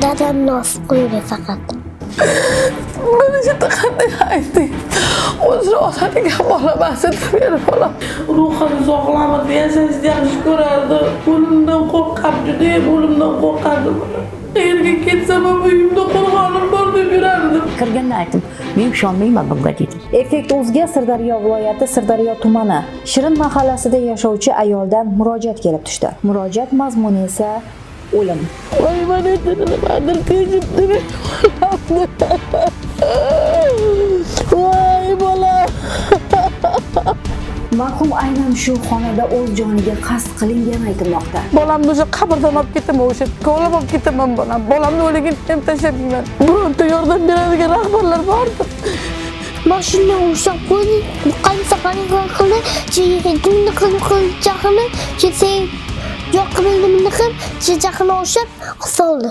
Dadam nosib qo'ydi faqat. Mana shu qanday aytdi. O'zini otadigan bola emas edi meni bolam. Ruhini sog'lomat yashashni yaxshi ko'rardi. O'limdan qo'rqardi, judayam o'limdan qo'rqardi. Qayerga ketsam ham uyimda qo'rg'onim bor deb yurardim. Kirganda aytdim, men ishonmayman bunga dedim. Effekt o'zga Sirdaryo viloyati Sirdaryo tumani Shirin mahallasida yashovchi ayoldan murojaat kelib tushdi. Murojaat mazmuni esa o'lim. Voy mana nimadir tejibdi. Voy bolam. Marhum aynan shu xonada o'z joniga qasd qilingani aytilmoqda. Bolamni o'sha qabrdan olib ketaman, o'sha ko'lab olib ketaman bolam. Bolamni o'ligini ham tashlamayman. Bironta yordam beradigan rahbarlar bordir. Mashina ushlab qo'ydi, qancha qildi, chegimni qilib chaqirdi, ketsa yo'q qildi, meni qilib, chaqirni ushlab soldi.